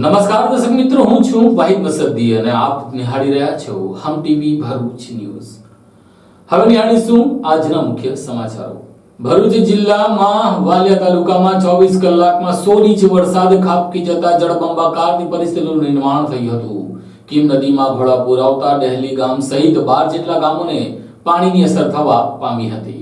નમસ્કાર દર્શક મિત્રો, હું છું વાહિદ મસદ્દી અને આપ નિહાળી રહ્યા છો હમ ટીવી ભરૂચ ન્યૂઝ। હવે નિહાળીશું આજના મુખ્ય સમાચારો। ભરૂચ જિલ્લામાં વાલિયા તાલુકામાં 24 કલાકમાં 100 ઇંચ વરસાદ ખાબકી જતા જળબંબાકારની પરિસ્થિતિનું નિર્માણ થયું હતું। કીમ નદીમાં ઘોડાપૂર આવતા ડહેલી ગામ સહિત 12 જેટલા ગામોને પાણીની અસર થવા પામી હતી।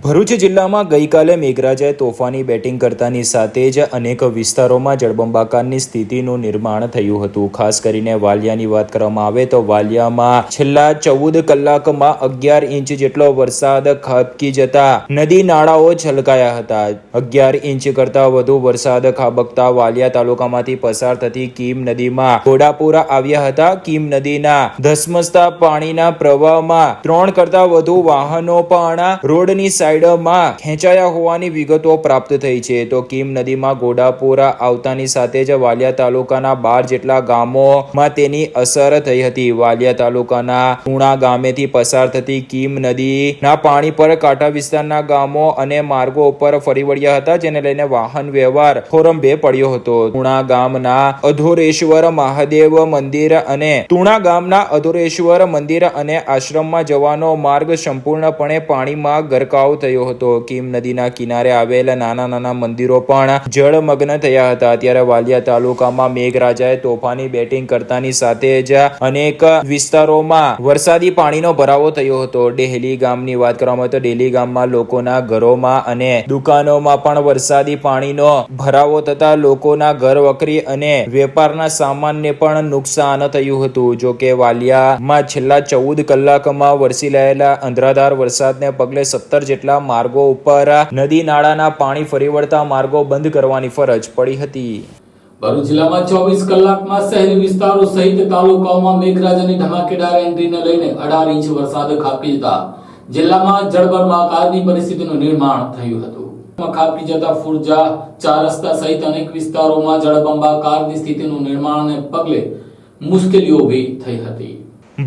ભરૂચ જિલ્લામાં ગઈકાલે મેઘરાજાએ તોફાની બેટિંગ કરતાની સાથે જ અનેક વિસ્તારોમાં જળબંબાકારની સ્થિતિનું નિર્માણ થયું હતું। ખાસ કરીને વાલિયાની વાત કરવામાં આવે તો વાલિયામાં છેલ્લા 14 કલાકમાં 11 ઇંચ જેટલો વરસાદ ખાબકી જતા નદી નાળાઓ છલકાયા હતા। 11 ઇંચ કરતા વધુ વરસાદ ખાબકતા વાલિયા તાલુકામાંથી પસાર થતી કીમ નદીમાં ઘોડાપૂર આવ્યા હતા। કીમ નદીના ધસમસતા પાણીના પ્રવાહમાં 3 કરતા વધુ વાહનો પણ રોડની સાઈડમાં ખેંચાયા હોવાની વિગતો પ્રાપ્ત થઈ છે। તો કીમ નદીમાં ઘોડાપૂર આવતાની સાથે જ વાલિયા તાલુકાના 12 જેટલા ગામોમાં તેની અસર થઈ હતી। વાલિયા તાલુકાના ટુણા ગામેથી પસાર થતી કીમ નદીના પાણી પર કાંઠા વિસ્તારના ગામો અને માર્ગો ઉપર ફરી વળ્યા હતા, જેને લઈને વાહન વ્યવહાર ખોરંભે પડ્યો હતો। ટુણા ગામના અધોરેશ્વર મહાદેવ મંદિર અને ટુણા ગામના અધોરેશ્વર મંદિર અને આશ્રમમાં જવાનો માર્ગ સંપૂર્ણપણે પાણીમાં ગરકાવ થયો હતો। કીમ નદીના કિનારે આવેલ નાના નાના મંદિરો પણ જળમગ્ન થયા હતા। ત્યારે વાલિયા તાલુકામાં મેઘરાજાએ તોફાની બેટિંગ કરતાની સાથે જ અનેક વિસ્તારોમાં વરસાદી પાણીનો ભરાવો થયો હતો। ડેહલી ગામની વાત કરવામાં આવે તો ડેહલી ગામમાં લોકોના ઘરોમાં અને દુકાનોમાં પણ વરસાદી પાણીનો ભરાવો થતા લોકોના ઘર વખરી અને વેપારના સામાનને પણ નુકસાન થયું હતું। જો કે વાલિયામાં છેલ્લા 14 કલાકમાં વરસી રહેલા અંધરાધાર વરસાદને પગલે 17 જેટલા માર્ગો ઉપર નદી નાળાના પાણી ફરી વળતા માર્ગો બંધ કરવાની ફરજ પડી હતી। ભરૂચ જિલ્લામાં 24 કલાકમાં શહેરી વિસ્તારો સહિત તાલુકાઓમાં મેઘરાજાની ધમાકેદાર એન્ટ્રીને લઈને 18 ઇંચ વરસાદ ખાબકી જતા જિલ્લામાં જળબંબાકારની પરિસ્થિતિનું નિર્માણ થયું હતું। ખાબકી જતા ફુરજા, 4 રસ્તા સહિત અનેક વિસ્તારોમાં જળબંબાકારની સ્થિતિનું નિર્માણને પગલે મુશ્કેલીઓ ઊભી થઈ હતી।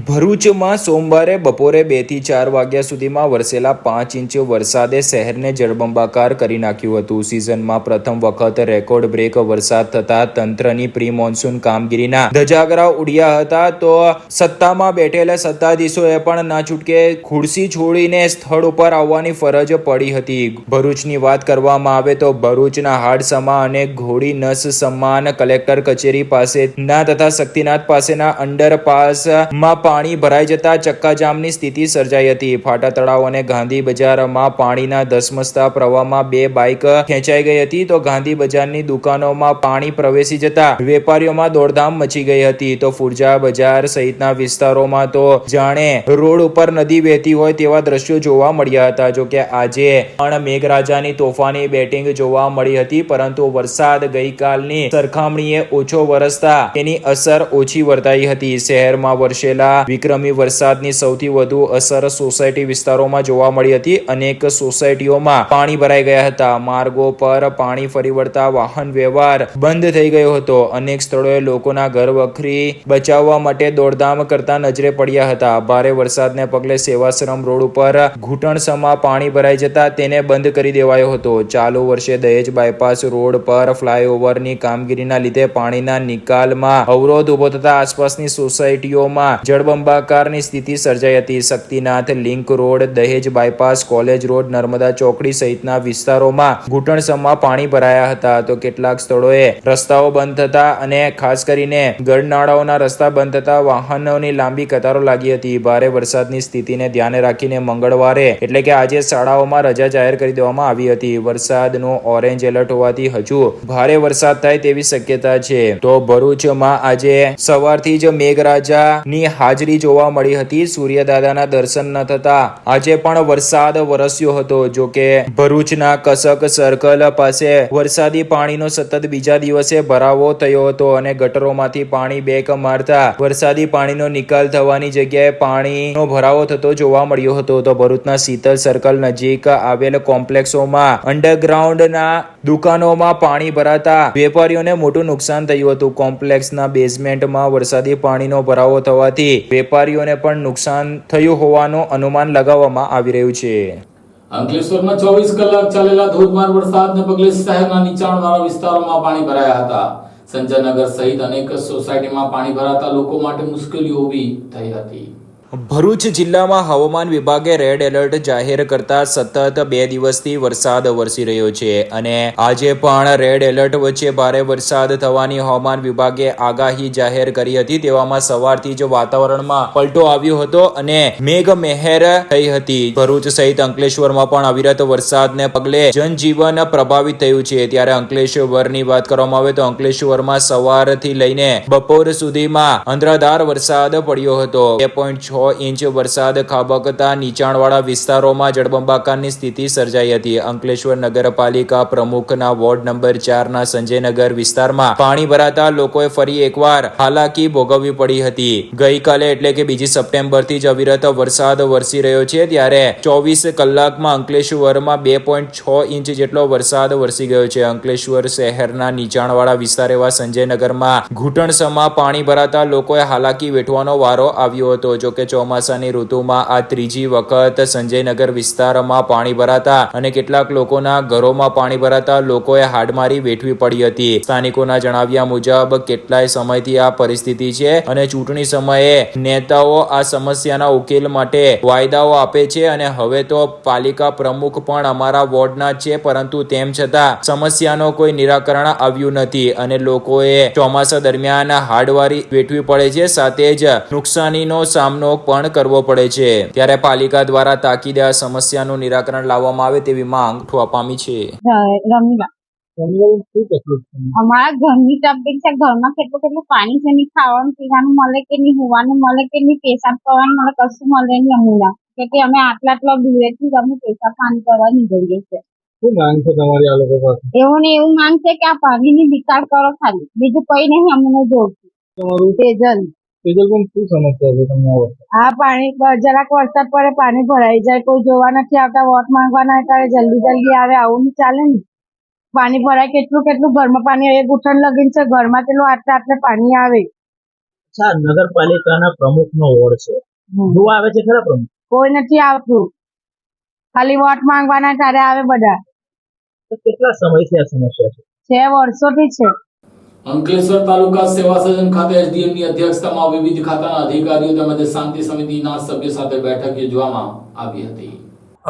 ભરૂચમાં સોમવારે બપોરે 2 થી 4 વાગ્યા સુધીમાં વરસેલા 5 ઇંચ વરસાદે શહેરને જળબંબાકાર કરી નાખ્યું હતું। સિઝનમાં પ્રથમ વખત રેકોર્ડ બ્રેક વરસાદ થતા તંત્રની પ્રી મોન્સૂન કામગીરીના ધજાગરા ઉડ્યા હતા। તો સત્તામાં બેઠેલા સત્તાધીશોએ પણ ના છૂટકે ખુરશી છોડીને સ્થળ ઉપર આવવાની ફરજ પડી હતી। ભરૂચની વાત કરવામાં આવે તો ભરૂચના હાડસમા અને ઘોડી નસ સમાન કલેક્ટર કચેરી પાસેના તથા શક્તિનાથ પાસેના અંડરપાસમાં પાણી ભરાઈ જતા ચક્કાજામની સ્થિતિ સર્જાઈ હતી। ફાટા તળાવ અને ગાંધી બજારમાં પાણીના ધસમસતા પ્રવાહમાં 2 બાઇક ખેંચાઈ ગઈ હતી। તો ગાંધી બજારની દુકાનોમાં પાણી પ્રવેશી જતા વેપારીઓમાં દોડધામ મચી ગઈ હતી। તો ફુરજા બજાર સહિતના વિસ્તારોમાં તો જાણે રોડ ઉપર નદી વહેતી હોય તેવા દ્રશ્યો જોવા મળ્યા હતા। જો કે આજે પણ મેઘરાજાની તોફાની બેટિંગ જોવા મળી હતી, પરંતુ વરસાદ ગઈકાલની સરખામણીએ ઓછો વરસતા તેની અસર ઓછી વર્તાઈ હતી। શહેરમાં વરસેલા વિક્રમી વરસાદની સૌથી વધુ અસર સોસાયટી વિસ્તારોમાં જોવા મળી હતી। અનેક સોસાયટીઓમાં પાણી ભરાઈ ગયા હતા। માર્ગો પર પાણી ફરી વળતા વાહન વ્યવહાર બંધ થઈ ગયો હતો। અનેક સ્થળોએ લોકોના ઘર વખરી બચાવવા માટે દોડધામ કરતા નજરે પડ્યા હતા। ભારે વરસાદને પગલે સેવાશ્રમ રોડ ઉપર ઘૂંટણસમા પાણી ભરાઈ જતા તેને બંધ કરી દેવાયો હતો। ચાલુ વર્ષે દહેજ બાયપાસ રોડ પર ફ્લાયઓવરની કામગીરીના લીધે પાણીના નિકાલમાં અવરોધ ઉભો થતા આસપાસની સોસાયટીઓમાં જળબંબાકારની સ્થિતિ સર્જાઈ હતી। શક્તિનાથ લિંક રોડ, દહેજ બાયપાસ, કોલેજ રોડ, નર્મદા ચોકડી સહિતના વિસ્તારોમાં ઘૂંટણસમા પાણી ભરાયા હતા। તો કેટલાક સ્થળોએ રસ્તાઓ બંધ થતા અને ખાસ કરીને ગરનાળાઓના રસ્તા બંધ થતા વાહનોની લાંબી કતારો લાગી હતી। ભારે વરસાદની સ્થિતિને ધ્યાને રાખીને મંગળવારે એટલે કે આજે શાળાઓમાં રજા જાહેર કરી દેવામાં આવી હતી। વરસાદનો ઓરેન્જ એલર્ટ હોવાથી હજુ ભારે વરસાદ થાય તેવી શક્યતા છે। તો ભરૂચમાં આજે સવારથી જ મેઘરાજાની હાજરી જોવા મળી હતી। સૂર્યદાદાના દર્શન ન થતા આજે પણ વરસાદ વરસ્યો હતો। જો કે ભરૂચના કસક સર્કલ પાસે વરસાદી પાણીનો સતત બીજા દિવસે ભરાવો થયો હતો અને ગટરોમાંથી પાણી બેક મારતા વરસાદી પાણીનો નિકાલ થવાની જગ્યાએ પાણીનો ભરાવો થતો જોવા મળ્યો હતો। તો ભરૂચના શીતલ સર્કલ નજીક આવેલ કોમ્પ્લેક્સોમાં અંડરગ્રાઉન્ડના દુકાનોમાં પાણી ભરાતા વેપારીઓને મોટું નુકસાન થયું હતું। કોમ્પ્લેક્સના બેઝમેન્ટમાં વરસાદી પાણીનો ભરાવો થવાથી વેપારીઓને પણ નુકસાન થયું હોવાનું અનુમાન લગાવવામાં આવી રહ્યું છે। અંકલેશ્વરમાં 24 કલાક ચાલેલા ધોધમાર વરસાદને પગલે શહેરના નીચાણવાળા વિસ્તારોમાં પાણી ભરાયા હતા। સંજયનગર સહિત અનેક સોસાયટીમાં પાણી ભરાતા લોકો માટે મુશ્કેલીઓ ઊભી થઈ હતી. ભરૂચ જિલ્લામાં હવામાન વિભાગે રેડ એલર્ટ જાહેર કરતા સતત 2 દિવસથી વરસાદ વરસી રહ્યો છે અને આજે પણ રેડ એલર્ટ વચ્ચે ભારે વરસાદ થવાની હવામાન વિભાગે આગાહી જાહેર કરી હતી. તેવામાં સવારથી જ વાતાવરણમાં પલટો આવ્યો હતો અને મેઘમહેર થઈ હતી. ભરૂચ સહિત અંકલેશ્વરમાં પણ અવિરત વરસાદને પગલે જનજીવન પ્રભાવિત થયું છે. ત્યારે અંકલેશ્વરની વાત કરવામાં આવે તો અંકલેશ્વરમાં સવારથી લઈને બપોર સુધીમાં અંધરાધાર વરસાદ પડ્યો હતો. 2.6 ઇંચ વરસાદ ખાબકતા નીચાણવાળા વિસ્તારોમાં જળબંબાકારની સ્થિતિ સર્જાઈ હતી. અંકલેશ્વર નગરપાલિકા પ્રમુખના વોર્ડ નંબર 4 ના સંજયનગર વિસ્તારમાં પાણી ભરાતા લોકોએ ફરી એકવાર હાલાકી ભોગવવી પડી હતી. ગઈકાલે એટલે કે 2 સપ્ટેમ્બરથી જ અવિરત વરસાદ વરસી રહ્યો છે. ત્યારે 24 કલાકમાં અંકલેશ્વરમાં 2.6 ઇંચ જેટલો વરસાદ વરસી ગયો છે. અંકલેશ્વર શહેરના નીચાણવાળા વિસ્તાર એવા સંજયનગરમાં ઘૂંટણસમાં પાણી ભરાતા લોકોએ હાલાકી વેઠવાનો વારો આવ્યો હતો. જોકે ચોમાસાની ઋતુમાં આ ત્રીજી વખત સંજયનગર વિસ્તારમાં પાણી ભરાતા અને કેટલાક લોકોના ઘરોમાં પાણી ભરાતા લોકોએ હાડમારી વેઠવી પડી હતી. સ્થાનિકોના જણાવ્યા મુજબ કેટલાય સમયથી આ પરિસ્થિતિ છે અને ચૂંટણી સમયે નેતાઓ આ સમસ્યાના ઉકેલ માટે વાયદાઓ આપે છે અને હવે તો પાલિકા પ્રમુખ પણ અમારા વોર્ડના છે, પરંતુ તેમ છતાં સમસ્યાનો કોઈ નિરાકરણ આવ્યું નથી અને લોકોએ ચોમાસા દરમિયાન હાડમારી વેઠવી પડે છે, સાથે જ નુકસાનીનો સામનો પણ કરવો પડે છે. ત્યારે પાલિકા દ્વારા તાકીદે આ સમસ્યાનું નિરાકરણ લાવવામાં આવે તેવી માંગ ઉઠવા પામી છે. અમારા ઘરની તકલીફ છે. ઘરમાં કેટલું પાણી છે, નહીં ખાવાનું પીવાનું મળે કે નહીં, હોવાનું મળે કે નહીં, પેશાબ કરવાનું મળે, કશું મળે નહીં. અમુના કે અમે આટલા દૂરેથી અમે પેશાબ પાણી કરવા નીકળીએ છીએ. શું માંગ છે તમારી આ લોકો પાસે? એવું ને એવું માંગ છે કે આ પાણીની નિકાલ કરો, ખાલી બીજું કઈ નહીં અમને જોઈતું. તમારું તેજલ પણ શું સમસ્યા છે તમને? આ પાણી જરાક વરસાદ પડે પાણી ભરાઈ જાય, કોઈ જોવા નથી આવતા, વોટ માંગવાના ત્યારે જલ્દી આવે, આવું નહીં ચાલે ને. પાણી ભરાય કેટલું ઘરમાં પાણી આવે, ઘૂંટણ લગીન છે ઘરમાં, પેલું આટલે પાણી આવે. નગરપાલિકાના પ્રમુખનો વોર્ડ છે, જોવા આવે છે ખરા પ્રમુખ? કોઈ નથી આવતું, ખાલી વોટ માંગવાના ત્યારે આવે બધા. કેટલા સમયથી આ સમસ્યા છે? વર્ષોથી છે. અંકલેશ્વર તાલુકા સેવા સદન ખાતે એસડીએમની અધ્યક્ષતામાં વિવિધ ખાતાના અધિકારીઓ તેમજ શાંતિ સમિતિના સભ્યો સાથે બેઠક યોજવામાં આવી હતી.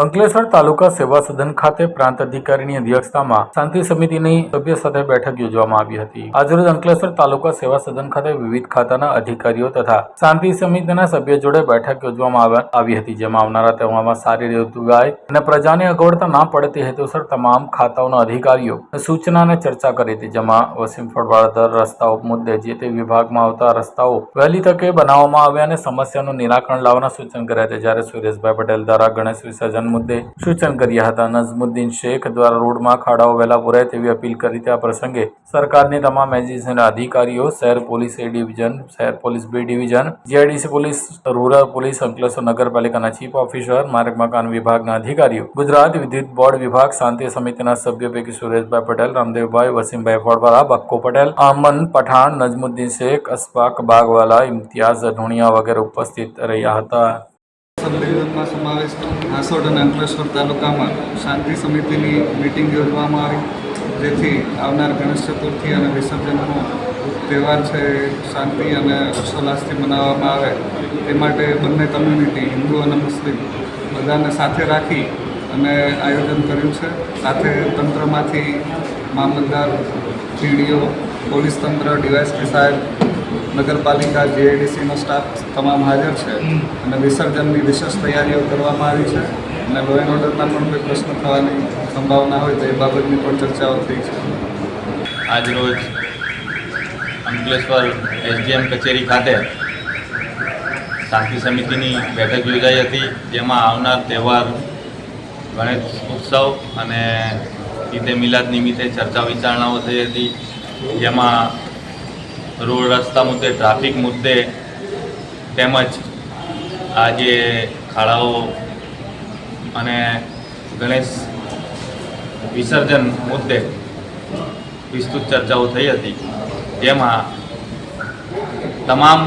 અંકલેશ્વર તાલુકા સેવા સદન ખાતે પ્રાંત અધિકારીની અધ્યક્ષતામાં શાંતિ સમિતિની સભ્ય સાથે બેઠક યોજવામાં આવી હતી. આજરોજ અંકલેશ્વર તાલુકા સેવા સદન ખાતે વિવિધ ખાતાના અધિકારીઓ તથા શાંતિ સમિતિના સભ્યો જોડે બેઠક યોજવામાં આવી હતી, જેમાં આવનારા તહેવારમાં સારી રીતે ઉજવાય અને પ્રજાને અગવડતા ના પડે તે હેતુસર તમામ ખાતાઓના અધિકારીઓ સૂચના અને ચર્ચા કરી હતી. જેમાં વસીમફળ વાળાદર રસ્તાઓ મુદ્દે જે તે વિભાગમાં આવતા રસ્તાઓ વહેલી તકે બનાવવામાં આવે અને સમસ્યાનું નિરાકરણ લાવવાના સૂચન કર્યા હતા. જ્યારે સુરેશભાઈ પટેલ દ્વારા ગણેશ વિસર્જન મુદ્દે સૂચન કર્યા હતા. નઝમુદ્દીન શેખ દ્વારા રોડમાં ખાડાઓ વહેલા પૂરાય તેવી અપીલ કરી હતી. આ પ્રસંગે સરકારની તમામ એજન્સીના અધિકારીઓ, શહેર પોલીસ A ડિવિઝન, શહેર police B division, GIDC police, rural police, Ankleshwar નગરપાલિકાના ચીફ ઓફિસર, માર્ગ મકાન વિભાગના અધિકારીઓ, ગુજરાત વિદ્યુત બોર્ડ વિભાગ, શાંતિ સમિતિના સભ્યો પૈકી સુરેશભાઈ પટેલ, રામદેવભાઈ, વસીમભાઈ ફળવાળા, બક્કો પટેલ, અમન પઠાણ, નઝમુદ્દીન શેખ, અશફાક બાગવાલા, ઇમ્તિયાઝ ઢોણિયા વગેરે ઉપસ્થિત રહ્યા હતા. સબડિવિઝનમાં સમાવેશ હાંસોડ અને અંકલેશ્વર તાલુકામાં શાંતિ સમિતિની મિટિંગ યોજવામાં આવી, જેથી આવનાર ગણેશ ચતુર્થી અને વિસર્જનનો તહેવાર છે શાંતિ અને હર્ષોલ્લાસથી મનાવવામાં આવે તે માટે બંને કમ્યુનિટી, હિન્દુ અને મુસ્લિમ, બધાને સાથે રાખી અને આયોજન કર્યું છે. સાથે તંત્રમાંથી મામલતદાર, PDO, પોલીસ તંત્ર, DYSP સાહેબ, નગરપાલિકા, GIDCનો સ્ટાફ તમામ હાજર છે અને વિસર્જનની વિશેષ તૈયારીઓ કરવામાં આવી છે અને લો એન્ડ ઓર્ડરના પણ કોઈ પ્રશ્ન થવાની સંભાવના હોય તો એ બાબતની પણ ચર્ચાઓ થઈ છે. આજરોજ અંકલેશ્વર SDM કચેરી ખાતે શાંતિ સમિતિની બેઠક યોજાઈ હતી, જેમાં આવનાર તહેવાર ગણેશ ઉત્સવ અને ઈદે મિલાદ નિમિત્તે ચર્ચા વિચારણાઓ થઈ હતી, જેમાં રોડ રસ્તા મુદ્દે, ટ્રાફિક મુદ્દે તેમજ આ જે ખાડાઓ અને ગણેશ વિસર્જન મુદ્દે વિસ્તૃત ચર્ચાઓ થઈ હતી, જેમાં તમામ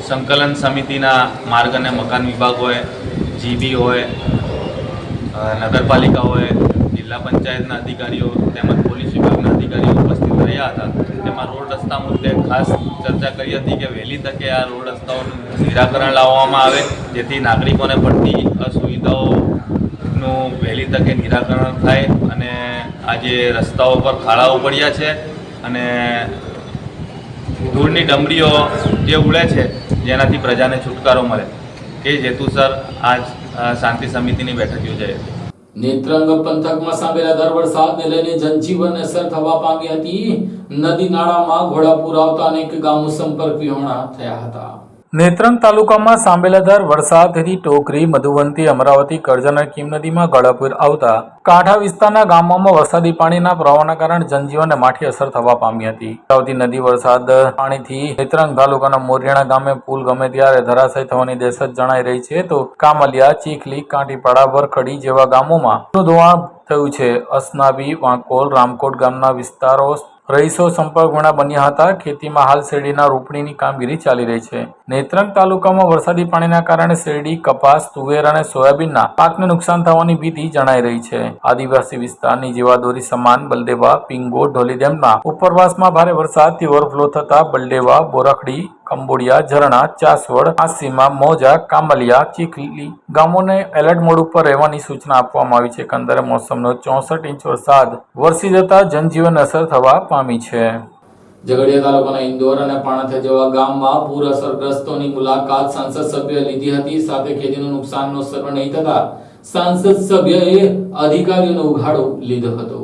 સંકલન સમિતિના માર્ગ અને મકાન વિભાગ હોય, GB હોય, નગરપાલિકા હોય, જિલ્લા પંચાયતના અધિકારીઓ તેમજ પોલીસ વિભાગના અધિકારીઓ ઉપસ્થિત રહ્યા હતા. એમાં રોડ રસ્તા મુદ્દે ખાસ ચર્ચા કરી હતી કે વહેલી તકે આ રોડ રસ્તાઓનું નિરાકરણ લાવવામાં આવે, જેથી નાગરિકોને પડતી અસુવિધાઓનું વહેલી તકે નિરાકરણ થાય અને આ જે રસ્તાઓ પર ખાડાઓ પડ્યા છે અને ધૂળની ડમરીઓ જે ઉડે છે જેનાથી પ્રજાને છુટકારો મળે, એ હેતુસર આજ શાંતિ સમિતિની બેઠક યોજાઈ હતી. નેત્રંગ પંથકમાં સાંભળેલા દર વરસાદને લઈને જનજીવન અસર થવા પામી હતી. નદી નાળામાં ઘોડાપુર આવતા અનેક ગામો સંપર્ક વિહોણા થયા હતા. નેત્રંગ તાલુકામાં સાંભળેલા વરસાદથી ટોકરી, મધુવંતી, અમરાવતી, કરજણ અને કીમ નદીમાં ઘોડાપુર આવતા કાંઠા વિસ્તારના ગામોમાં વરસાદી પાણીના પ્રવાહના કારણે જનજીવનને માઠી અસર થવા પામી હતી. અમરાવતી નદી વરસાદ પાણીથી નેત્રંગ તાલુકાના મોરિયાણા ગામે પુલ ગમે ત્યારે ધરાશય થવાની દહેશત જણાઈ રહી છે, તો કામલિયા, ચીખલી, કાંટીપાડા, વરખડી જેવા ગામોમાં ધોવાણ થયું છે. અસનાબી, વાંકોલ, રામકોટ ગામના વિસ્તારો રહીશો સંપર્ક વિહોણા બન્યા હતા. ખેતીમાં હાલ શેરડીના રોપણીની કામગીરી ચાલી રહી છે. નેત્રંગ તાલુકામાં વરસાદી પાણીના કારણે શેરડી, કપાસ, તુવેર અને સોયાબીનના પાકને નુકસાન થવાની ભીતિ જણાઈ રહી છે. આદિવાસી વિસ્તારની જીવાદોરી સમાન બલદેવા, પિંગો, ઢોલી ડેમના ઉપરવાસમાં ભારે વરસાદથી ઓવરફ્લો થતા બલદેવા, બોરખડી, કંબોડિયા, ઝરણા, ચાસવડ, આસીમા, મોજા, કામલિયા, ચીખલી ગામોને એલર્ટ મોડ ઉપર રહેવાની સૂચના આપવામાં આવી છે. એકંદરે મોસમનો 64 ઇંચ વરસાદ વરસી જતા જનજીવન અસર થવા પામી છે. ઝઘડિયા તાલુકાના ઇન્દોર અને પાણાથા જેવા ગામમાં પૂર અસરગ્રસ્તોની મુલાકાત સાંસદ સભ્યએ લીધી હતી. સાથે ખેતીનું નુકસાનનો સર્વે નહીં થતા સાંસદ સભ્યએ અધિકારીઓનો ઉઘાડો લીધો હતો.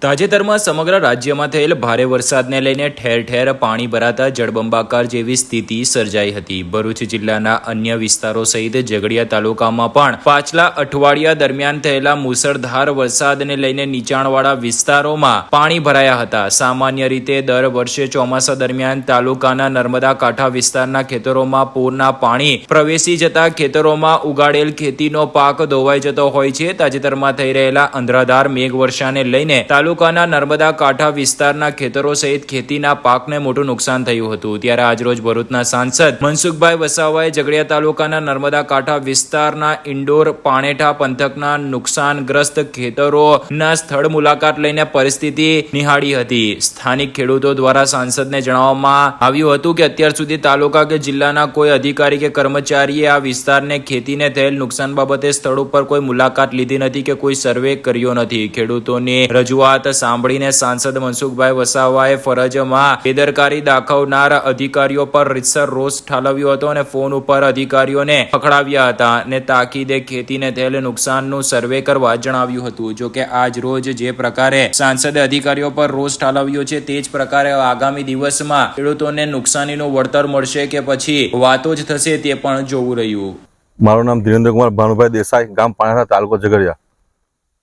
તાજેતરમાં સમગ્ર રાજ્યમાં થયેલ ભારે વરસાદને લઈને ઠેર ઠેર પાણી ભરાતા જળબંબાકાર જેવી સ્થિતિ સર્જાઈ હતી. ભરૂચ જિલ્લાના અન્ય વિસ્તારો સહિત ઝઘડિયા તાલુકામાં પણ પાછલા અઠવાડિયા દરમિયાન થયેલા મુસળધાર વરસાદને લઈને નીચાણવાળા વિસ્તારોમાં પાણી ભરાયા હતા. સામાન્ય રીતે દર વર્ષે ચોમાસા દરમિયાન તાલુકાના નર્મદા કાંઠા વિસ્તારના ખેતરોમાં પૂરના પાણી પ્રવેશી જતા ખેતરોમાં ઉગાડેલ ખેતીનો પાક ધોવાઈ જતો હોય છે. તાજેતરમાં થઈ રહેલા અંધરાધાર મેઘવર્ષાને લઈને તાલુકાના નર્મદા કાંઠા વિસ્તારના ખેતરો સહિત ખેતીના પાકને મોટું નુકસાન થયું હતું. ત્યારે આજરોજ ભરૂચના સાંસદ મનસુખભાઈ વસાવાએ ઝઘડિયા તાલુકાના નર્મદા કાંઠા વિસ્તારના ઇન્ડોર પાણેઠા પંથકના નુકસાનગ્રસ્ત ખેતરોના સ્થળ મુલાકાત લઈને પરિસ્થિતિ નિહાળી હતી. સ્થાનિક ખેડૂતો દ્વારા સાંસદને જણાવવામાં આવ્યું હતું કે અત્યાર સુધી તાલુકા કે જિલ્લાના કોઈ અધિકારી કે કર્મચારીએ આ વિસ્તારને ખેતીને થયેલ નુકસાન બાબતે સ્થળ ઉપર કોઈ મુલાકાત લીધી નથી કે કોઈ સર્વે કર્યો નથી. ખેડૂતોની રજૂઆત સાંભળીને સાંસદ મનસુખભાઈ વસાવાએ ફરજમાં બેદરકારી દાખવનાર અધિકારીઓ પર રીતસર રોષ ઠાલવ્યો હતો અને ફોન ઉપર અધિકારીઓને પકડાવ્યા હતા અને તાકીદે ખેતીને થયેલ નુકસાનનું સર્વે કરવા જણાવ્યું હતું. જો કે આજ રોજ જે પ્રકારે સાંસદે અધિકારીઓ પર રોષ ઠાલવ્યો છે તે જ પ્રકારે આગામી દિવસમાં ખેડૂતોને નુકસાનીનું વળતર મળશે કે પછી વાતો જ થશે તે પણ જોવું રહ્યું. મારું નામ ધીરેન્દ્રકુમાર ભાનુભાઈ દેસાઈ, ગામ પાણાથા, તાલુકો ઝઘડિયા.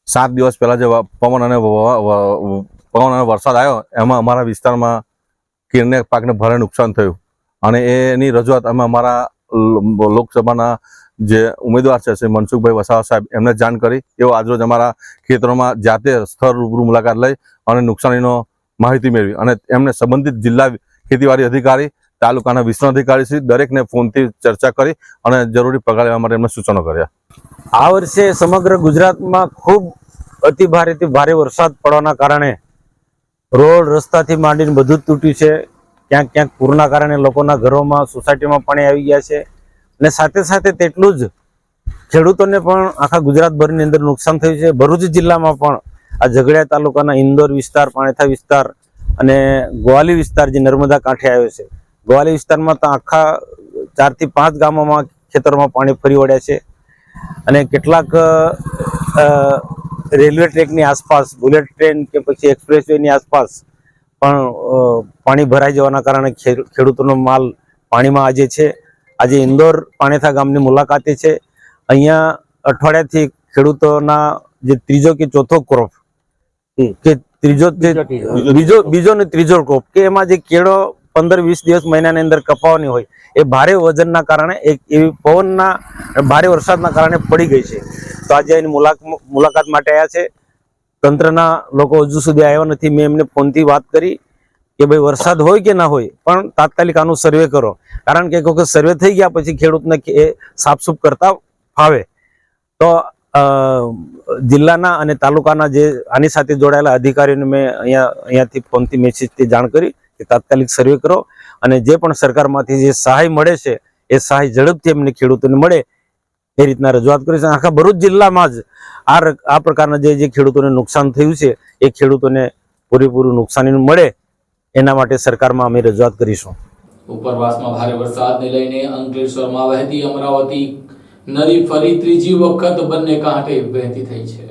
7 દિવસ પહેલા જે પવન અને વરસાદ આવ્યો એમાં અમારા વિસ્તારમાં કેળના પાકને ભારે નુકસાન થયું અને એની રજૂઆત અમે અમારા લોકસભાના જે ઉમેદવાર છે શ્રી મનસુખભાઈ વસાવા સાહેબ એમને જાણ કરી. એવો આજરોજ અમારા ખેતરોમાં જાતે સ્થળ રૂબરૂ મુલાકાત લઈ અને નુકસાનીનો માહિતી મેળવી અને એમને સંબંધિત જિલ્લા ખેતીવાડી અધિકારી, તાલુકાના વિસ્તરણ અધિકારી શ્રી દરેકને ફોનથી ચર્ચા કરી અને જરૂરી પગલાં લેવા માટે એમને સૂચનો કર્યા. આ વર્ષે સમગ્ર ગુજરાતમાં ખૂબ અતિ ભારેથી ભારે વરસાદ પડવાના કારણે રોડ રસ્તાથી માંડીને બધું જ તૂટ્યું છે. ક્યાંક ક્યાંક પૂરના કારણે લોકોના ઘરોમાં, સોસાયટીમાં પાણી આવી ગયા છે અને સાથે સાથે તેટલું જ ખેડૂતોને પણ આખા ગુજરાતભરની અંદર નુકસાન થયું છે. ભરૂચ જિલ્લામાં પણ આ ઝઘડિયા તાલુકાના ઇન્દોર વિસ્તાર, પાણેથા વિસ્તાર અને ગોવાલી વિસ્તાર જે નર્મદા કાંઠે આવ્યો છે, ગોવાલી વિસ્તારમાં તો આખા 4 થી 5 ગામોમાં ખેતરોમાં પાણી ફરી વળ્યા છે અને કેટલાક રેલવે ટ્રેકની આસપાસ, બુલેટ ટ્રેન કે પછી એક્સપ્રેસવેની આસપાસ પણ પાણી ભરાઈ જવાના કારણે ખેડૂતોનો માલ પાણીમાં આજે છે. આજે ઇન્દોર પાણેથા ગામની મુલાકાતે છે. અહીંયા અઠવાડિયાથી ખેડૂતોના જે ત્રીજો કે ચોથો ક્રોપ કે બીજો ને ત્રીજો ક્રોપ કે એમાં જે કેળો 15-20 દિવસ મહિનાની અંદર કપાવાની હોય એ ભારે વજનના કારણે એક એવી પવનના ભારે વરસાદના કારણે પડી ગઈ છે. તો આજે એની મુલાકાત માટે આવ્યા છે. તંત્રના લોકો હજુ સુધી આવ્યા નથી. મેં એમને ફોનથી વાત કરી કે ભાઈ વરસાદ હોય કે ના હોય પણ તાત્કાલિક આનું સર્વે કરો, કારણ કે એક વખત સર્વે થઈ ગયા પછી ખેડૂતને સાફસૂફ કરતા ફાવે. તો જિલ્લાના અને તાલુકાના જે આની સાથે જોડાયેલા અધિકારીઓને મેં અહીંયાથી ફોનથી મેસેજથી જાણ કરી કે તાત્કાલિક સર્વે કરો અને જે પણ સરકારમાંથી જે સહાય મળે છે એ સહાય ઝડપથી એમને ખેડૂતોને મળે એ રીતના રજૂઆત કરી છે. આખા ભરૂચ જિલ્લામાં જ આ પ્રકારના જે ખેડૂતોને નુકસાન થયું છે એ ખેડૂતોને પૂરેપૂરું નુકસાની મળે એના માટે સરકારમાં અમે રજૂઆત કરીશું. ઉપરવાસમાં ભારે વરસાદને લઈને અંકલેશ્વરમાં વહેતી અમરાવતી નદી ફરી ત્રીજી વખત બંને કાંઠે વહેતી થઈ છે.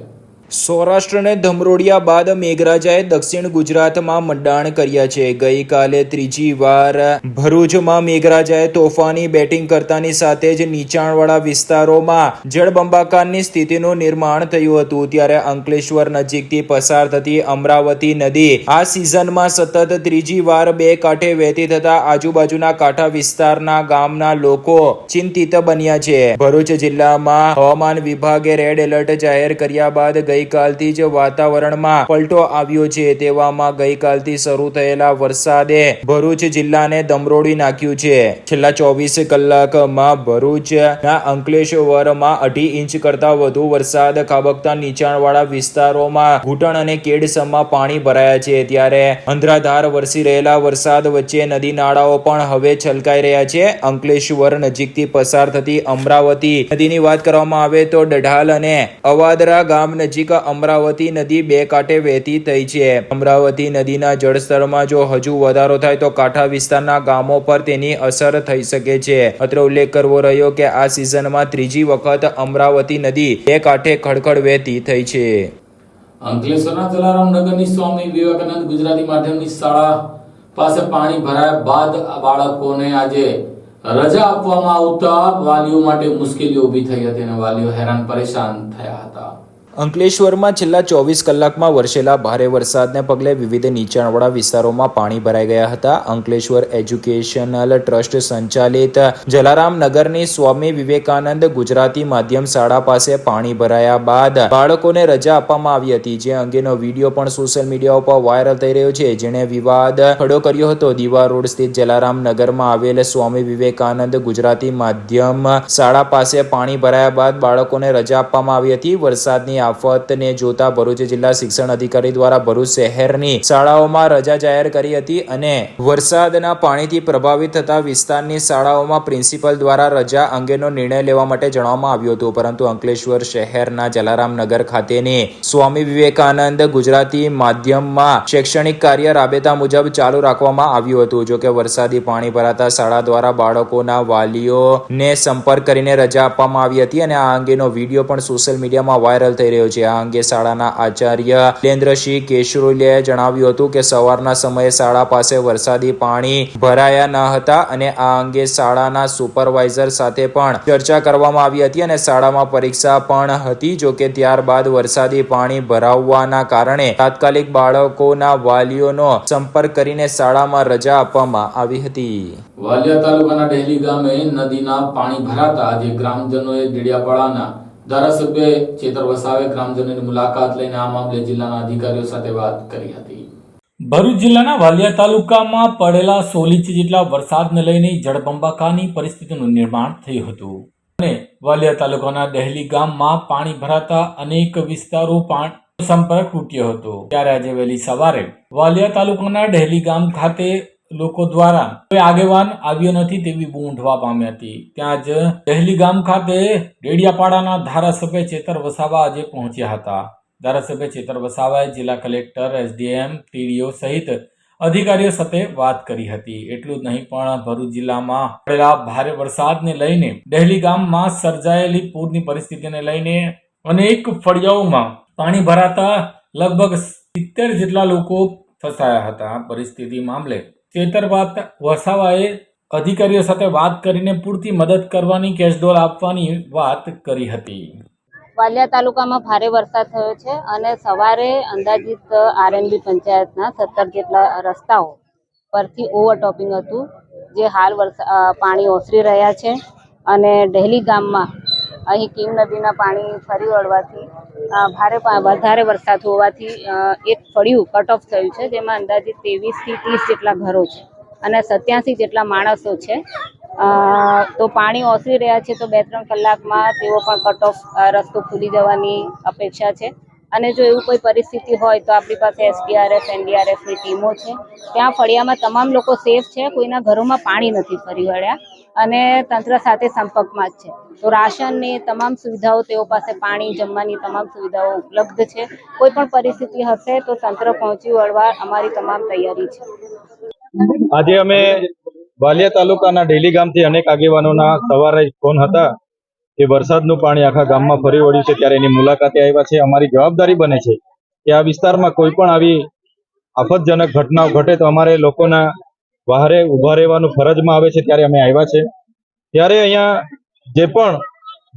સૌરાષ્ટ્રને ધમરોડિયા બાદ મેઘરાજાએ દક્ષિણ ગુજરાતમાં મંડાણ કર્યા છે. ગઈકાલે ત્રીજી વાર ભરૂચમાં મેઘરાજાએ તોફાની બેટિંગ કરતાની સાથે જ નીચાણવાળા વિસ્તારોમાં જળબંબાકારની સ્થિતિનું નિર્માણ થયું હતું. ત્યારે અંકલેશ્વર નજીકથી પસાર થતી અમરાવતી નદી આ સિઝનમાં સતત ત્રીજી વાર બે કાંઠે વહેતી થતા આજુબાજુના કાંઠા વિસ્તારના ગામના લોકો ચિંતિત બન્યા છે. ભરૂચ જિલ્લામાં હવામાન વિભાગે રેડ એલર્ટ જાહેર કર્યા બાદ ગઈકાલથી જ વાતાવરણમાં પલટો આવ્યો છે. તેવામાં ગઈકાલથી શરૂ થયેલા વરસાદે ભરૂચ જિલ્લાને ધમરોડી નાખ્યું છે. છેલ્લા 24 કલાકમાં ભરૂચના અંકલેશ્વરમાં 2.5 ઇંચ કરતા વધુ વરસાદ ખાબકતા નીચાણવાળા વિસ્તારોમાં ઘૂંટણ અને કેડસમમાં પાણી ભરાયા છે. ત્યારે અંધરાધાર વરસી રહેલા વરસાદ વચ્ચે નદી નાળાઓ પણ હવે છલકાઈ રહ્યા છે. અંકલેશ્વર નજીકથી પસાર થતી અમરાવતી નદીની વાત કરવામાં આવે તો ડઢાલ અને અવાદરા ગામ નજીક અમરાવતી નદી બે કાંઠે વહેતી થઈ છે. અમરાવતી નદીના જળસ્તરમાં જો હજુ વધારો થાય તો કાંઠા વિસ્તારના ગામો પર તેની અસર થઈ શકે છે. અત્રે ઉલ્લેખ કરવો રહ્યો કે આ સિઝનમાં ત્રીજી વખત અમરાવતી નદી બે કાંઠે ખડખડ વહેતી થઈ છે. અંકલેશ્વરના જલારામ નગરની સ્વામી વિવેકાનંદ ગુજરાતી માધ્યમની શાળા પાસે પાણી ભરાયા બાદ બાળકોને આજે રજા આપવામાં આવતા વાલીઓ માટે મુશ્કેલીઓ ઊભી થઈ હતી અને વાલીઓ હેરાન પરેશાન થયા હતા. અંકલેશ્વરમાં છેલ્લા 24 કલાકમાં વરસેલા ભારે વરસાદને પગલે વિવિધ નીચાણવાળા વિસ્તારોમાં પાણી ભરાઈ ગયા હતા. અંકલેશ્વર એજ્યુકેશનલ ટ્રસ્ટ સંચાલિત જલારામ નગરની સ્વામી વિવેકાનંદ ગુજરાતી માધ્યમ શાળા પાસે પાણી ભરાયા બાદ બાળકોને રજા આપવામાં આવી હતી. જે અંગેનો વિડીયો પણ સોશિયલ મીડિયા ઉપર વાયરલ થઈ રહ્યો છે, જેણે વિવાદ ખડો કર્યો હતો. દીવા રોડ સ્થિત જલારામ નગરમાં આવેલ સ્વામી વિવેકાનંદ ગુજરાતી માધ્યમ શાળા પાસે પાણી ભરાયા બાદ બાળકોને રજા આપવામાં આવી હતી. વરસાદની આફતને જોતા ભરૂચ જિલ્લા શિક્ષણ અધિકારી દ્વારા ભરૂચ શહેરની શાળાઓમાં રજા જાહેર કરી હતી અને વરસાદના પાણીથી પ્રભાવિત થતા વિસ્તારની શાળાઓમાં પ્રિન્સિપલ દ્વારા રજા અંગેનો નિર્ણય લેવા માટે જણાવવામાં આવ્યું હતું. પરંતુ અંકલેશ્વર શહેરના જલારામ નગર ખાતેની સ્વામી વિવેકાનંદ ગુજરાતી માધ્યમમાં શૈક્ષણિક કાર્ય રાબેતા મુજબ ચાલુ રાખવામાં આવ્યું હતું. જોકે વરસાદી પાણી ભરાતા શાળા દ્વારા બાળકોના વાલીઓને સંપર્ક કરીને રજા આપવામાં આવી હતી અને આ અંગેનો વિડીયો પણ સોશિયલ મીડિયામાં વાયરલ થઈ રહ્યો છે. આ અંગે શાળાના આચાર્ય લેન્દ્રસિંહ કેશરોલિયાએ જણાવ્યું હતું કે સવારના સમયે શાળા પાસે વરસાદી પાણી ભરાયા ન હતા અને આ અંગે શાળાના સુપરવાઇઝર સાથે પણ ચર્ચા કરવામાં આવી હતી અને શાળામાં પરીક્ષા પણ હતી. જોકે ત્યારબાદ વરસાદી પાણી ભરાવવાના કારણે તાત્કાલિક બાળકોના વાલીઓનો સંપર્ક કરીને શાળામાં રજા આપવામાં આવી હતી. વાલિયા તાલુકાના ડેહલી ગામે નદીના પાણી ભરાતા આજે ગ્રામજનોએ ડેડિયાપાડાના ધારાસભ્ય ચેતર વસાવે ગ્રામજનોની મુલાકાત લઈને આ મામલે જિલ્લાના અધિકારીઓ સાથે વાત કરી હતી. ભરૂચ જિલ્લાના વાલિયા તાલુકામાં પડેલા 16 ઇંચ જેટલા વરસાદને લઈને જળબંબાકારની પરિસ્થિતિનું નિર્માણ થયું હતું અને વાલિયા તાલુકાના ડેહલી ગામમાં પાણી ભરાતા અનેક વિસ્તારો સંપર્ક તૂટ્યો હતો. ત્યારે આજે વહેલી સવારે વાલિયા તાલુકાના ડેહલી ગામ ખાતે લોકો દ્વારા કોઈ આગેવાન આવ્યો નથી તેવી બૂમ ઉઠવા પામી હતી. ત્યાં જ ડેહલી ગામ ખાતે ડેડિયાપાડાના ધારાસભ્ય ચેતર વસાવા આજે પહોંચ્યા હતા. ધારાસભ્ય ચેતર વસાવાએ જિલ્લા કલેક્ટર, એસડીએમ, ટીડીઓ સહિત અધિકારીઓ સાથે વાત કરી હતી. એટલું જ નહીં પણ ભરૂચ જિલ્લામાં પડેલા ભારે વરસાદને લઈને ડેહલી ગામમાં સર્જાયેલી પૂરની પરિસ્થિતિને લઈને અનેક ફળિયાઓમાં પાણી ભરાતા લગભગ 70 જેટલા લોકો ફસાયા હતા. પરિસ્થિતિ મામલે ચેતર વસાવાએ અધિકારીઓ સાથે વાત કરીને પૂરતી મદદ કરવાની, કેશડોલ આપવાની વાત કરી હતી. વાલિયા તાલુકામાં ભારે વરસાદ થયો છે અને સવારે અંદાજિત આરએનબી પંચાયતના 17 જેટલા રસ્તાઓ પરથી ઓવરટોપિંગ હતું, જે હાલ પાણી ઓસરી રહ્યા છે અને ડેહલી ગામમાં અહીં કીમ નદીના પાણી ફરી વળવાથી વધારે વરસાદ હોવાથી એક ફળિયું કટ ઓફ થયું છે, જેમાં અંદાજિત 23 થી 30 જેટલા ઘરો છે અને 87 જેટલા માણસો છે. તો પાણી ઓસરી રહ્યા છે તો 2-3 કલાકમાં તેઓ પણ કટ ઓફ રસ્તો ખુલી જવાની અપેક્ષા છે અને જો એવું કોઈ પરિસ્થિતિ હોય તો આપણી પાસે SDRF NDRFની ટીમો છે. ત્યાં ફળિયામાં તમામ લોકો સેફ છે, કોઈના ઘરોમાં પાણી નથી ફરી વળ્યા અને તંત્ર સાથે સંપર્કમાં જ છે. તો રાશનની તમામ સુવિધાઓ તેઓ પાસે, પાણી જમવાની તમામ સુવિધાઓ ઉપલબ્ધ છે. કોઈ પણ પરિસ્થિતિ હશે તો તંત્ર પહોંચી વળવા અમારી તમામ તૈયારી છે. આજે અમે વાલિયા તાલુકાના ડેલી ગામથી અનેક આગેવાનોના સવારે ફોન હતા કે વરસાદનું પાણી આખા ગામમાં ફરી વળ્યું છે, ત્યારે એની મુલાકાતે આવ્યા છે. અમારી જવાબદારી બને છે કે આ વિસ્તારમાં કોઈ પણ આવી આફતજનક ઘટનાઓ ઘટે તો અમારે લોકોના વહારે ઊભા રહેવાનું ફરજમાં આવે છે, ત્યારે અમે આવ્યા છે. ત્યારે અહીંયા જે પણ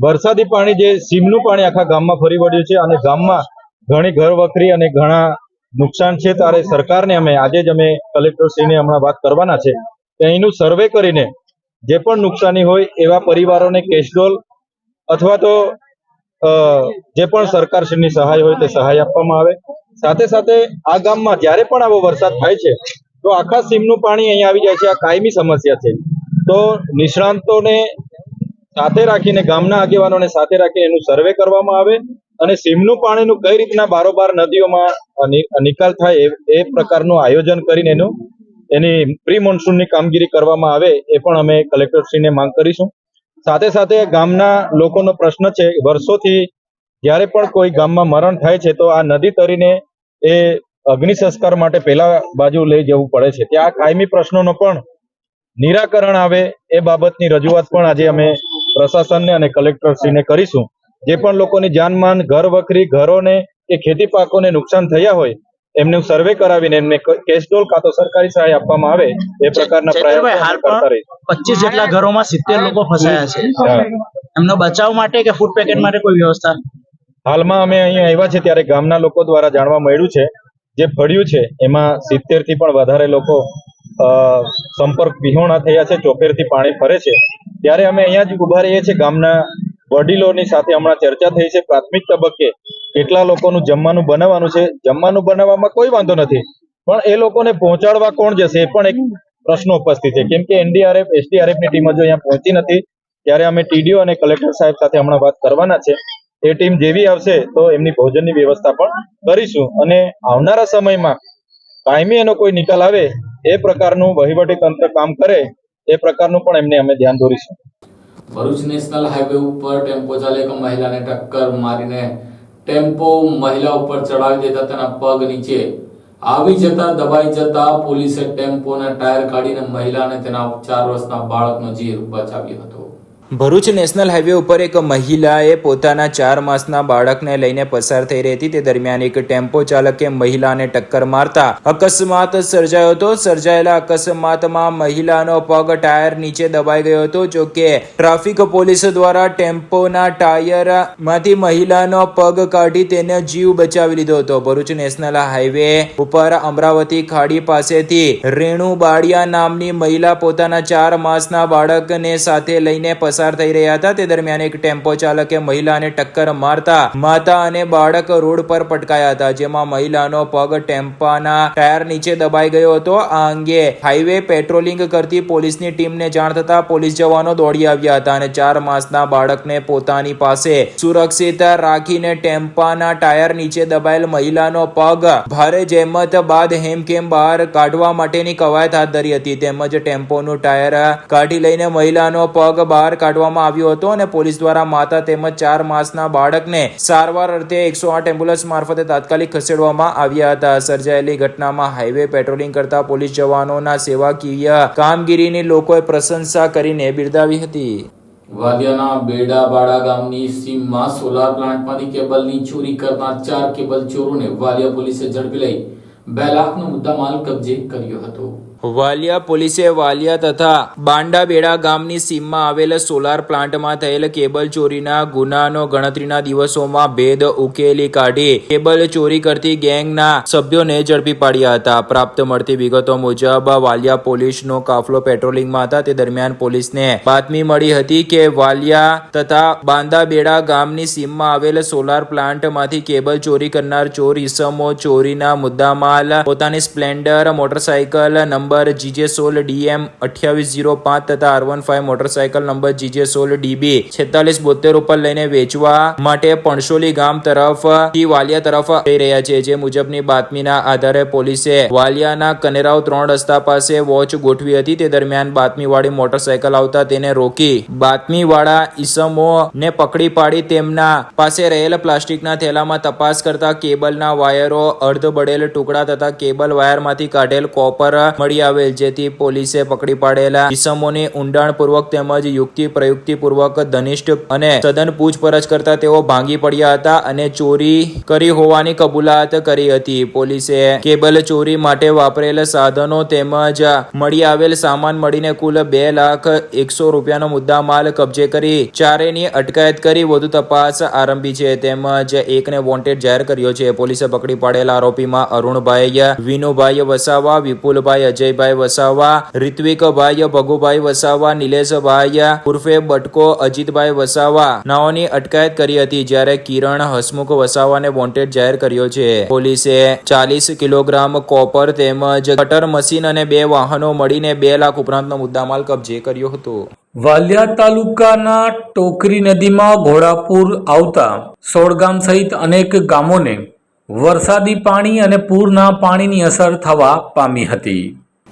વરસાદી પાણી, જે સીમનું પાણી આખા ગામમાં ફરી વળ્યું છે અને ગામમાં ઘણી ઘર વખરી અને ઘણા નુકસાન છે, ત્યારે સરકારને આજે જ અમે કલેક્ટરશ્રીને હમણાં વાત કરવાના છે કે અહીંનું સર્વે કરીને જે પણ નુકસાની હોય એવા પરિવારોને કેશડોલ અથવા તો જે પણ સરકારશ્રીની સહાય હોય તે સહાય આપવામાં આવે. સાથે સાથે આ ગામમાં જ્યારે પણ આવો વરસાદ થાય છે તો આખા સીમનું પાણી અહીંયા આવી જાય છે. આ કાયમી સમસ્યા છે. તો નિષ્ણાંતોને સાથે રાખીને, ગામના આગેવાનોને સાથે રાખીને એનું સર્વે કરવામાં આવે અને સીમનું પાણીનું કઈ રીતના બારોબાર નદીઓમાં નિકાલ થાય એ પ્રકારનું આયોજન કરીને એની પ્રી મોન્સૂનની કામગીરી કરવામાં આવે, એ પણ અમે કલેક્ટરશ્રીને માંગ કરીશું. સાથે સાથે ગામના લોકોનો પ્રશ્ન છે, વર્ષોથી જ્યારે પણ કોઈ ગામમાં મરણ થાય છે તો આ નદી તરીને એ અગ્નિ સંસ્કાર માટે પેલા બાજુ લઈ જવું પડે છે. ત્યાં કાયમી પ્રશ્નોનો પણ નિરાકરણ આવે એ બાબતની રજૂઆત પણ આજે અમે પ્રશાસનને અને કલેક્ટરશ્રીને કરીશું. જે પણ લોકોની જાનમાન, ઘર વખરી, ઘરોને કે ખેતી પાકોને નુકસાન થયા હોય એમનું સર્વે કરાવીને એમને કેશડોલ કાં તો સરકારી સહાય આપવામાં આવે એ પ્રકારના પ્રયાસો કરતા રહીશું. 25 જેટલા ઘરોમાં 70 લોકો ફસાયા છે. એમનો બચાવ માટે કે ફૂડ પેકેટ માટે કોઈ વ્યવસ્થા? હાલમાં અમે અહીંયા આવ્યા છે ત્યારે ગામના લોકો દ્વારા જાણવા મળ્યું છે જે ફળ્યું છે એમાં 70 થી પણ વધારે લોકો સંપર્ક વિહોણા થયા છે, ચોફેરથી પાણી ફરે છે. ત્યારે અમે અહીંયા જ ઉભા રહીએ છીએ. ગામના વડીલોની સાથે હમણાં ચર્ચા થઈ છે. પ્રાથમિક તબક્કે કેટલા લોકોનું જમવાનું બનાવવાનું છે. જમવાનું બનાવવામાં કોઈ વાંધો નથી, પણ એ લોકોને પહોંચાડવા કોણ જશે એ પણ એક પ્રશ્ન ઉપસ્થિત છે. કેમ કે NDRF SDRF ની ટીમ હજુ અહીંયા પહોંચી નથી. ત્યારે અમે TDO અને કલેક્ટર સાહેબ સાથે હમણાં વાત કરવાના છે. એ ટીમ જેવી આવશે તો એમની ભોજનની વ્યવસ્થા પણ કરીશું અને આવનારા સમયમાં કાયમી એનો કોઈ નિકાલ આવે એ પ્રકારનું વહીવટી તંત્ર કામ કરે એ પ્રકારનું પણ એમને અમે ધ્યાન દોરીશું. ભરૂચ નેશનલ હાઈવે ઉપર ટેમ્પો ચાલકે મહિલાને ટક્કર મારીને ટેમ્પો મહિલા ઉપર ચડાવી દેતા તેના પગ નીચે આવી જતા દબાઈ જતા પોલીસે ટેમ્પોના ટાયર કાઢીને મહિલાને તેના 4 વર્ષના બાળકનો જીવ બચાવ્યો હતો. ભરૂચ નેશનલ હાઈવે ઉપર એક મહિલાએ પોતાના 4 માસના બાળકને લઈને પસાર થઈ રહી હતી. તે દરમિયાન એક ટેમ્પો ચાલકે મહિલાને ટક્કર મારતા અકસ્માત સર્જાયો હતો. સર્જાયેલા અકસ્માતમાં મહિલાનો પગ ટાયર નીચે દબાઈ ગયો હતો. જો કે ટ્રાફિક પોલીસ દ્વારા ટેમ્પોના ટાયરમાંથી મહિલાનો પગ કાઢી તેનો જીવ બચાવી લીધો હતો. ભરૂચ નેશનલ હાઈવે ઉપર અમરાવતી ખાડી પાસેથી રેણુ બાડિયા નામની મહિલા પોતાના 4 માસના બાળકને સાથે લઈને પસાર થઈ રહ્યા હતા. તે દરમિયાન એક ટેમ્પો ચાલકે મહિલાને ટક્કર મારતા માતા અને બાળક રોડ પર પટકાયા હતા, જેમાં મહિલાનો પગ ટેમ્પાના ટાયર નીચે દબાઈ ગયો હતો. આ અંગે હાઈવે પેટ્રોલિંગ કરતી પોલીસની ટીમને જાણ થતા પોલીસ જવાનો દોડી આવ્યા હતા અને 4 માસના બાળકને પોતાની પાસે સુરક્ષિત રાખીને ટેમ્પાના ટાયર નીચે દબાયેલ મહિલાનો પગ ભારે જહેમત બાદ હેમખેમ બહાર કાઢવા માટેની કવાયત હાથ ધરી હતી. તેમજ ટેમ્પોનું ટાયર કાઢી લઈને મહિલાનો પગ બહાર કાઢવામાં આવ્યો હતો અને પોલીસ દ્વારા માતા તેમજ 4 માસના બાળકને સારવાર અર્થે 108 એમ્બ્યુલન્સ મારફતે તાત્કાલિક ખસેડવામાં આવ્યા હતા. સર્જાયેલી ઘટનામાં હાઈવે પેટ્રોલિંગ કરતા પોલીસ જવાનોના સેવાકીય કામગીરીની લોકોએ પ્રશંસા કરીને બિરદાવી હતી. વાલિયાના બેડાબાડા ગામની સીમમાં સોલાર પ્લાન્ટમાંથી કેબલની ચોરી કરનાર 4 કેબલ ચોરોને વાલિયા પોલીસે ઝડપી લઈ 2 લાખનો મુદ્દામાલ કબજે કર્યો હતો. વાલિયા પોલીસે વાલિયા તથા બાંડાબેડા ગામની સીમમાં આવેલ સોલાર પ્લાન્ટમાં થયેલ કેબલ ચોરીના ગુનાનો ગણતરીના દિવસોમાં ભેદ ઉકેલી કાઢી કેબલ ચોરી કરતી ગેંગના સભ્યોને ઝડપી પાડ્યા હતા. પ્રાપ્ત મળતી વિગતો મુજબ વાલિયા પોલીસનો કાફલો પેટ્રોલિંગમાં હતા. તે દરમિયાન પોલીસને બાતમી મળી હતી કે વાલિયા તથા બાંદાબેડા ગામની સીમમાં આવેલ સોલાર પ્લાન્ટમાંથી કેબલ ચોરી કરનાર ચોર ઈસમો ચોરીના મુદ્દામાલ પોતાની Splendor motorcycle number number GJ16DM 2805 તથા R15 મોટરસાયકલ નંબર GJ16DB 4672 ઉપર લઈને વેચવા માટે પણસોલી ગામ તરફથી વાલિયા તરફ જઈ રહ્યા છે. જે મુજબની બાતમીના આધારે પોલીસે વાલિયાના કનેરાવ 3 રસ્તા પાસે વોચ ગોઠવી હતી. તે દરમિયાન બાતમીવાળી મોટરસાયકલ આવતા તેને રોકી બાતમીવાળા ઈસમોને પકડી પાડી તેમના પાસે રહેલ પ્લાસ્ટિકના થેલામાં તપાસ કરતા કેબલના વાયરો, અર્ધ બળેલ ટુકડા તથા કેબલ વાયરમાંથી કાઢેલ કોપર મળી આવેલ. જેથી પોલીસે પકડી પાડેલા ઈસમોની ઊંડાણપૂર્વક તેમજ યુક્તિ પ્રયુક્તિપૂર્વક ઘનિષ્ઠ અને સઘન પૂછપરછ કરતા તેઓ ભાંગી પડ્યા હતા અને ચોરી કરી હોવાની કબૂલાત કરી હતી. પોલીસે કેબલ ચોરી માટે વાપરેલ સાધનો તેમજ મળી આવેલ સામાન મળીને કુલ 2,01,000 રૂપિયાનો મુદ્દામાલ કબજે કરી ચારેની અટકાયત કરી વધુ તપાસ આરંભી છે. તેમજ એકને વોન્ટેડ જાહેર કર્યો છે. પોલીસે પકડી પાડેલા આરોપીમાં અરુણભાઈ વિનુભાઈ વસાવા, વિપુલભાઈ અજયભાઈ વસાવા, રિત્વિકભાઈ ભગુભાઈ વસાવા, નિલેશભાઈ ઉર્ફે બટકો અજીતભાઈ વસાવા નાઓની અટકાયત કરી હતી. જ્યારે કિરણ હસમુખ વસાવાને વોન્ટેડ જાહેર કર્યો છે. પોલીસે 40 કિલોગ્રામ કોપર તેમજ કટર મશીન અને 2 વાહનો મળીને 2 લાખ ઉપરાંતનો મુદ્દામાલ કબજે કર્યો હતો. વાલિયા તાલુકાના ટોકરી નદીમાં ઘોડાપૂર આવતા સોડગામ સહિત અનેક ગામોને વરસાદી પાણી અને પૂરના પાણીની અસર થવા પામી હતી.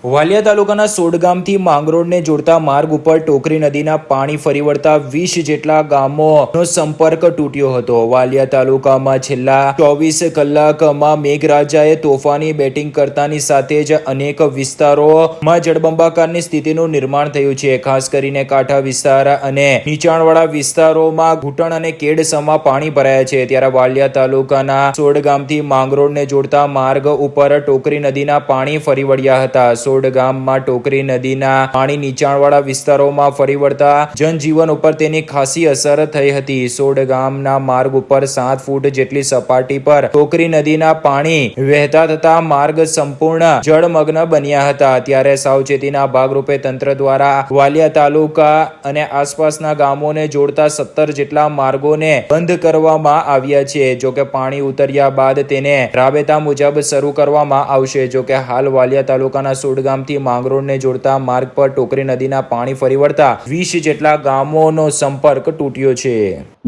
વાલિયા તાલુકાના સોડગામથી માંગરોળને જોડતા માર્ગ ઉપર ટોકરી નદીના પાણી ફરી વળતા 20 જેટલા ગામોનો સંપર્ક તૂટ્યો હતો. વાલિયા તાલુકામાં છેલ્લા 24 કલાકમાં મેઘરાજાએ તોફાની બેટિંગ કરતાની સાથે જ અનેક વિસ્તારોમાં જળબંબાકારની સ્થિતિનું નિર્માણ થયું છે. ખાસ કરીને કાંઠા વિસ્તાર અને નીચાણવાળા વિસ્તારોમાં ઘૂંટણ અને કેડ સમા પાણી ભરાયા છે. ત્યારે વાલિયા તાલુકાના સોડગામથી માંગરોળને જોડતા માર્ગ ઉપર ટોકરી નદીના પાણી ફરી વળ્યા હતા. સોડગામમાં ટોકરી નદીના પાણી નીચાણવાળા વિસ્તારોમાં ફરી વળતા જનજીવન ઉપર તેની ખાસી અસર થઈ હતી. સોડગામના માર્ગ ઉપર 7 ફૂટ જેટલી સપાટી પર ટોકરી નદીના પાણી વહેતા થતા માર્ગ સંપૂર્ણ જળમગ્ન બન્યા હતા. ત્યારે સાવચેતીના ભાગરૂપે તંત્ર દ્વારા વાલિયા તાલુકા અને આસપાસના ગામોને જોડતા 17 જેટલા માર્ગોને બંધ કરવામાં આવ્યા છે. જોકે પાણી ઉતર્યા બાદ તેને રાબેતા મુજબ શરૂ કરવામાં આવશે. જોકે હાલ વાલિયા તાલુકાના સોડગામથી માંગરોળને જોડતા માર્ગ પર ટોકરી નદીના પાણી ફરી વળતા 20 જેટલા ગામોનો સંપર્ક તૂટ્યો છે.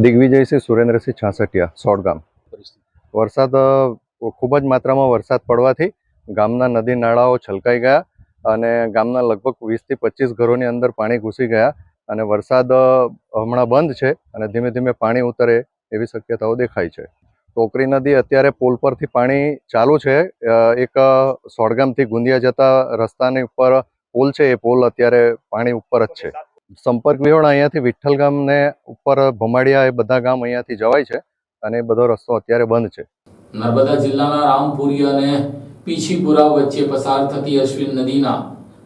દિગ્વિજયસિંહ સુરેન્દ્રસિંહ છાસઠિયા, સોડગામ. વરસાદ ખૂબ જ માત્રામાં વરસાદ પડવાથી ગામના નદી નાળાઓ છલકાઈ ગયા અને ગામના લગભગ 20 થી 25 ઘરોની અંદર પાણી ઘૂસી ગયા અને વરસાદ હમણાં બંધ છે અને ધીમે ધીમે પાણી ઉતરે એવી શક્યતાઓ દેખાય છે. ટોકરી નદી અત્યારે પુલ પરથી પાણી ચાલુ છે. એક સોડગામથી ગુંદિયા જતા રસ્તાની ઉપર પુલ છે, એ પુલ અત્યારે પાણી ઉપર જ છે. સંપર્ક વિહોણ અહીંયાથી વિઠ્ઠલ ગામને ઉપર ભમાડિયા એ બધા ગામ અહીંયાથી જવાય છે અને એ બધો રસ્તો અત્યારે બંધ છે. નર્મદા જિલ્લાના રામપુરી અને પીછીપુરા વચ્ચે પસાર થતી અશ્વિન નદીના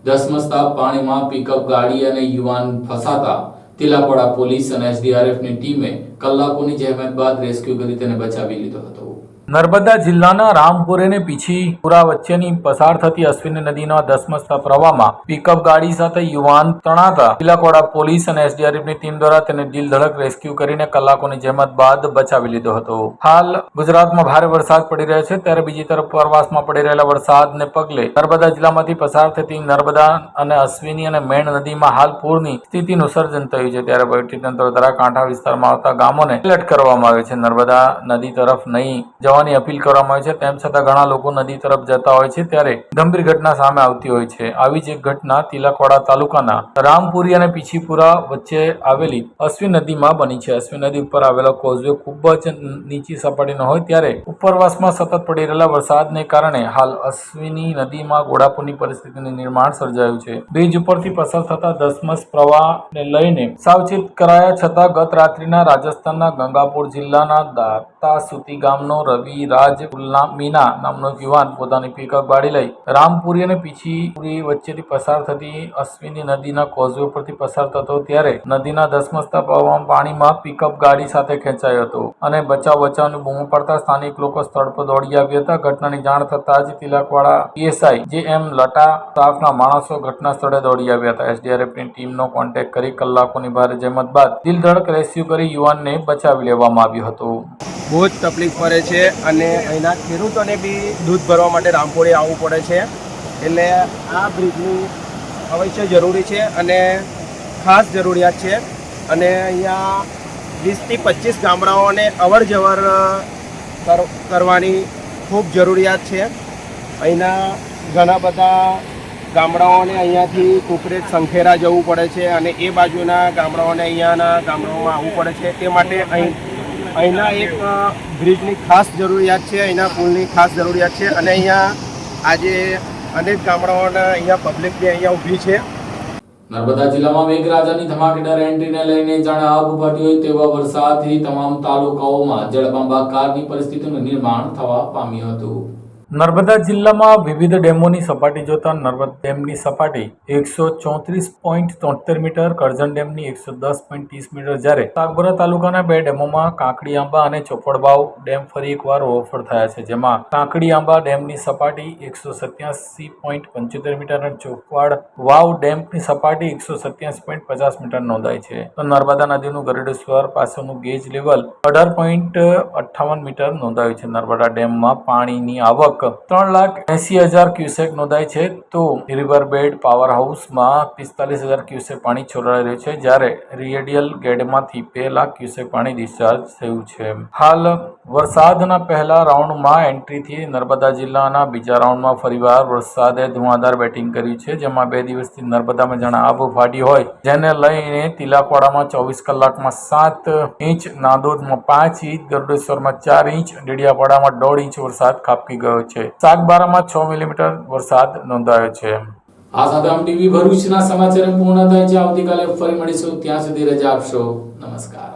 ધસમસતા પાણીમાં પિકઅપ ગાડી અને યુવાન ફસાતા તિલાપડા પોલીસ અને SDRFની ટીમે કલાકોની જહેમત બાદ રેસ્ક્યુ કરી તેને બચાવી લીધો હતો. નર્મદા જિલ્લાના રામપુર અને પીછીપુરા વચ્ચેની પસાર થતી અશ્વિન નદીના ધસમસતા પ્રવાહમાં પિકઅપ ગાડી સાથે યુવાન તણાતા તિલાપડા પોલીસ અને SDRFની ટીમ દ્વારા તેને દિલધડક રેસ્ક્યુ કરીને કલાકોની જહેમત બાદ બચાવી લીધો હતો. હાલ ગુજરાતમાં ભારે વરસાદ પડી રહ્યો છે, ત્યારે બીજી તરફ ઉપરવાસમાં પડી રહેલા વરસાદને પગલે નર્મદા જિલ્લામાંથી પસાર થતી નર્મદા અને અશ્વિની અને મેણ નદીમાં હાલ પૂરની સ્થિતિનું સર્જન થયું છે. ત્યારે વહીવટીતંત્ર દ્વારા કાંઠા વિસ્તારમાં આવતા ગામોને એલર્ટ કરવામાં આવે છે. નર્મદા નદી તરફ નહીં જવાની અપીલ કરવામાં આવી છે. તેમ છતાં ઘણા લોકો નદી તરફ જતા હોય છે, ત્યારે ગંભીર ઘટના સામે આવતી હોય છે. આવી જ એક ઘટના તિલકવાડા તાલુકાના રામપુરી અને પીછીપુરા વચ્ચે આવેલી અશ્વિન નદીમાં બની છે. અશ્વિન નદી ઉપર આવેલો કોઝવે ખૂબ જ નીચી સપાટીનો હોય, ત્યારે ઉપરવાસમાં સતત પડી રહેલા વરસાદને કારણે હાલ અશ્વિની નદીમાં ઘોડાપૂરની પરિસ્થિતિનું નિર્માણ સર્જાયું છે. બ્રિજ ઉપરથી પસાર થતા ધસમસ પ્રવાહને લઈને સાવચેત કરાયા છતાં ગત રાત્રિના રાજસ્થાનના ગંગાપુર જિલ્લાના દાતા સુતી ગામનો રવિ રાજ મીના નામનો યુવાન પોતાની પિકઅપ ગાડી લઈ રામપુરી અને પીછીપુરી વચ્ચેથી પસાર થતી અશ્વિની નદીના કોઝવે પરથી પસાર થતો, ત્યારે નદીના ધસમસતા પાણીમાં પિકઅપ ગાડી સાથે ખેંચાયો હતો અને બચાવની બૂમો પડતા સ્થાનિક લોકો સ્થળ પર દોડી આવ્યા હતા. ઘટનાની જાણ થતા જ તિલકવાડા PSI JM લટા સ્ટાફના માણસો ઘટના સ્થળે દોડી આવ્યા હતા. SDRFની ટીમનો કોન્ટેક્ટ કરી કલાકોની ભારે જહેમત બાદ દિલધડક રેસ્ક્યુ કરી યુવાનને બચાવી લેવામાં આવ્યો હતો. બહુ જ તકલીફ પડે છે અને અહીંના ખેડૂતોને બી દૂધ ભરવા માટે રામપુરી આવવું પડે છે એટલે આ બ્રિજની અવશ્ય જરૂરી છે અને ખાસ જરૂરિયાત છે. અને અહીંયા 20થી 25 ગામડાઓને અવર જવર કરવાની ખૂબ જરૂરિયાત છે. અહીંના ઘણા બધા ગામડાઓને અહીંયાથી કુકરેજ સંખેરા જવું પડે છે અને એ બાજુના ગામડાઓને અહીંયાના ગામડાઓમાં આવવું પડે છે. તે માટે અહીંના એક બ્રિજની ખાસ જરૂરિયાત છે, અહીંના પુલની ખાસ જરૂરિયાત છે. અને અહીંયા આજે અનેક ગામડાઓના અહીંયા પબ્લિક બી અહીંયા ઊભી છે. નર્મદા જિલ્લામાં મેઘરાજાની ધમાકેદાર એન્ટ્રીને લઈને જાણે આગ ફાટી હોય તેવા વરસાદથી તમામ તાલુકાઓમાં જળબંબાકારની પરિસ્થિતિનું નિર્માણ થવા પામ્યું હતું. નર્મદા જિલ્લામાં વિવિધ ડેમોની સપાટી જોતા નર્મદા ડેમની સપાટી 134.73 મીટર, કરજણ ડેમની 110.30 મીટર, જ્યારે સાગબારા તાલુકાના 2 ડેમોમાં કાંકડી આંબા અને ચોપડવાવ ડેમ ફરી એકવાર ઓવરફ્લો થયા છે, જેમાં કાંકડી આંબા ડેમની સપાટી 187.75 મીટર અને ચોપડ વાવ ડેમની સપાટી 187.50 મીટર નોંધાઈ છે. તો નર્મદા નદીનું ગરુડેશ્વર પાસેનું ગેજ લેવલ 18.58 મીટર નોંધાયું છે. નર્મદા ડેમમાં પાણીની આવક 3,80,000 ક્યુસેક નોંધાય છે. તો રિવરબેડ પાવર હાઉસમાં 45,000 ક્યુસેક પાણી છોડાઈ રહ્યું છે, જ્યારે રેડિયલ ગેડમાંથી 2,00,000 ક્યુસેક પાણી ડિસ્ચાર્જ થયું છે. હાલ વરસાદના પહેલા રાઉન્ડમાં એન્ટ્રીથી નર્મદા જિલ્લાના બીજા રાઉન્ડમાં ફરીવાર વરસાદે ધુઆધાર બેટિંગ કર્યું છે, જેમાં 2 દિવસથી નર્મદામાં જાણે આબ ફાટી હોય, જેને લઈને તિલાકવાડામાં 24 કલાકમાં 7 ઇંચ, નાંદોદમાં 5 ઇંચ, ગરુડેશ્વરમાં 4 ઇંચ, ડેડિયાપાડામાં 1.5 ઇંચ વરસાદ ખાબકી ગયો છે. સાગબારામાં 6 મિલીમીટર વરસાદ નોંધાયો છે. આ સાથે આમ ટીવી ભરૂચના સમાચાર પૂર્ણ થાય છે. આવતીકાલે ફરી મળીશું. ત્યાં સુધી રજા આપશો. નમસ્કાર.